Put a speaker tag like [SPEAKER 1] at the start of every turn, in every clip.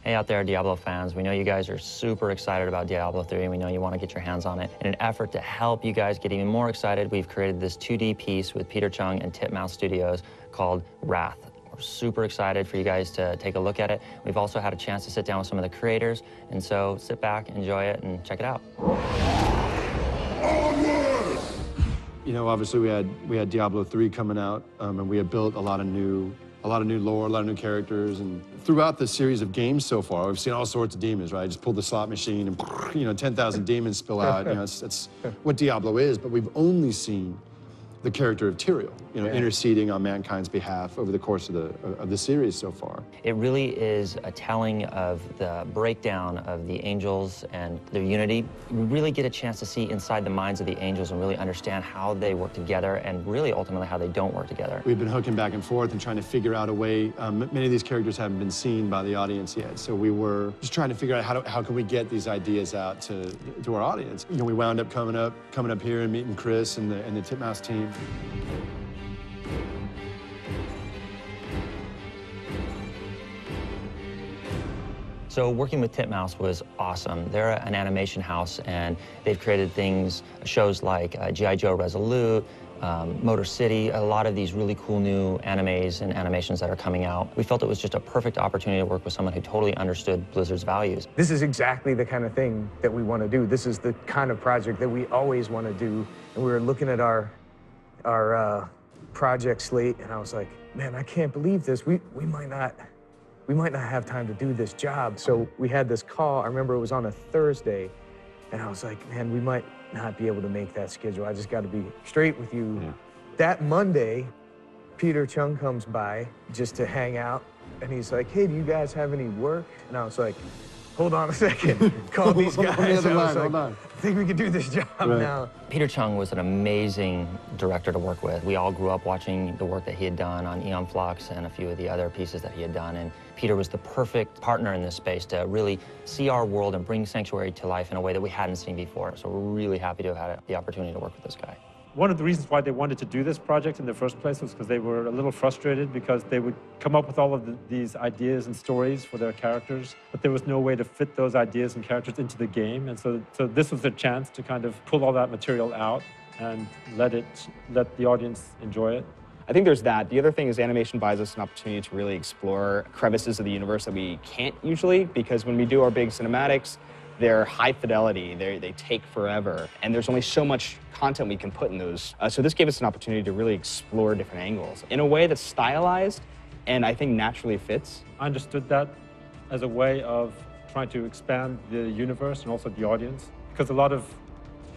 [SPEAKER 1] Hey out there, Diablo fans. We know you guys are super excited about Diablo 3, and we know you want to get your hands on it. In an effort to help you guys get even more excited, we've created this 2D piece with Peter Chung and Titmouse Studios called Wrath. We're super excited for you guys to take a look at it. We've also had a chance to sit down with some of the creators, and so sit back, enjoy it, and check it out.
[SPEAKER 2] You know, obviously we had Diablo 3 coming out, and we had built a lot of new lore, a lot of new characters, and throughout the series of games so far, we've seen all sorts of demons, right? Just pull the slot machine and, you know, 10,000 demons spill out. You know, it's what Diablo is, but we've only seen the character of Tyrael, you know, interceding on mankind's behalf over the course of the series so far.
[SPEAKER 1] It really is a telling of the breakdown of the angels and their unity. We really get a chance to see inside the minds of the angels and really understand how they work together and really ultimately how they don't work together.
[SPEAKER 2] We've been hooking back and forth and trying to figure out a way. Many of these characters haven't been seen by the audience yet, so we were just trying to figure out how can we get these ideas out to our audience. You know, we wound up coming up here and meeting Chris and the Titmouse team.
[SPEAKER 1] So working with Titmouse was awesome. They're an animation house, and they've created shows like G.I. Joe Resolute, Motor City, a lot of these really cool new animes and animations that are coming out. We felt it was just a perfect opportunity to work with someone who totally understood Blizzard's values.
[SPEAKER 3] This is exactly the kind of thing that we want to do. This is the kind of project that we always want to do. And we were looking at our project slate, and I was like, man, I can't believe this. We might not have time to do this job. So we had this call. I remember it was on a Thursday, and I was like, man, we might not be able to make that schedule. I just got to be straight with you. Yeah. That Monday, Peter Chung comes by just to hang out, and he's like, hey, do you guys have any work? And I was like, hold on a second. Call these guys. I think we can do this job now.
[SPEAKER 1] Peter Chung was an amazing director to work with. We all grew up watching the work that he had done on Aeon Flux and a few of the other pieces that he had done. And Peter was the perfect partner in this space to really see our world and bring Sanctuary to life in a way that we hadn't seen before. So we're really happy to have had the opportunity to work with this guy.
[SPEAKER 4] One of the reasons why they wanted to do this project in the first place was because they were a little frustrated because they would come up with all of these ideas and stories for their characters, but there was no way to fit those ideas and characters into the game. And so this was their chance to kind of pull all that material out and let the audience enjoy it.
[SPEAKER 5] I think there's that. The other thing is animation buys us an opportunity to really explore crevices of the universe that we can't usually, because when we do our big cinematics, they're high fidelity, they take forever, and there's only so much content we can put in those. So this gave us an opportunity to really explore different angles in a way that's stylized and I think naturally fits.
[SPEAKER 4] I understood that as a way of trying to expand the universe and also the audience, because a lot of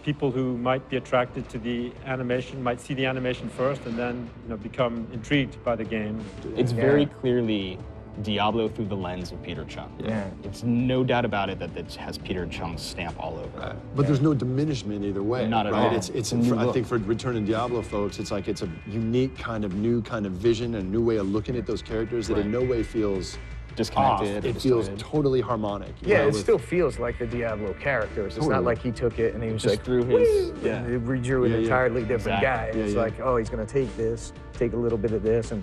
[SPEAKER 4] people who might be attracted to the animation might see the animation first and then become intrigued by the game.
[SPEAKER 5] It's very clearly Diablo through the lens of Peter Chung.
[SPEAKER 3] Yeah.
[SPEAKER 5] It's no doubt about it that it has Peter Chung's stamp all over it.
[SPEAKER 2] But there's no diminishment either way.
[SPEAKER 5] Not at all.
[SPEAKER 2] It's I think for Return to Diablo folks, it's like it's a unique new kind of vision, a new way of looking at those characters that in no way feels
[SPEAKER 5] disconnected.
[SPEAKER 2] It feels totally harmonic.
[SPEAKER 3] Yeah, it still feels like the Diablo characters. It's not like he took it and he was
[SPEAKER 5] just
[SPEAKER 3] like,
[SPEAKER 5] through his,
[SPEAKER 3] and he redrew an entirely different guy. It's like, oh, he's gonna take this, take a little bit of this, and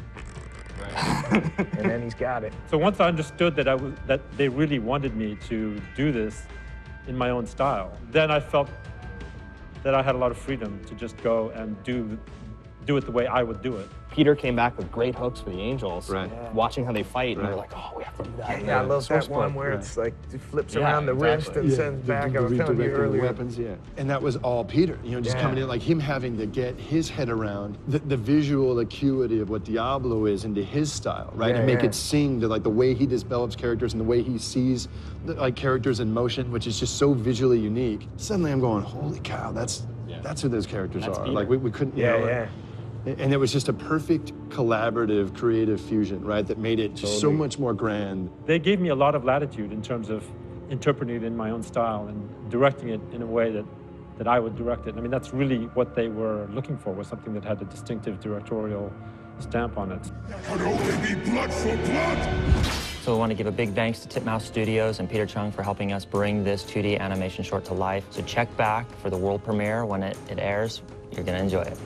[SPEAKER 3] and then he's got it.
[SPEAKER 4] So once I understood that they really wanted me to do this in my own style, then I felt that I had a lot of freedom to just go and do it the way I would do it.
[SPEAKER 5] Peter came back with great hooks for the angels.
[SPEAKER 2] Right.
[SPEAKER 5] Watching how they fight, and we're like, oh, we have to do that.
[SPEAKER 3] Yeah, I love that one where it's like it flips around the wrist and sends back. I was telling you earlier.
[SPEAKER 2] Weapons, and that was all Peter. You know, just coming in, like him having to get his head around the visual acuity of what Diablo is into his style, right? And make it sing to like the way he develops characters and the way he sees like characters in motion, which is just so visually unique. Suddenly, I'm going, holy cow, that's who those characters are.
[SPEAKER 5] Peter.
[SPEAKER 2] Like we couldn't. And it was just a perfect collaborative, creative fusion, right? That made it just so much more grand.
[SPEAKER 4] They gave me a lot of latitude in terms of interpreting it in my own style and directing it in a way that I would direct it. I mean, that's really what they were looking for, was something that had a distinctive directorial stamp on it.
[SPEAKER 6] That could only be blood for blood!
[SPEAKER 1] So I want to give a big thanks to Titmouse Studios and Peter Chung for helping us bring this 2D animation short to life. So check back for the world premiere when it airs. You're going to enjoy it.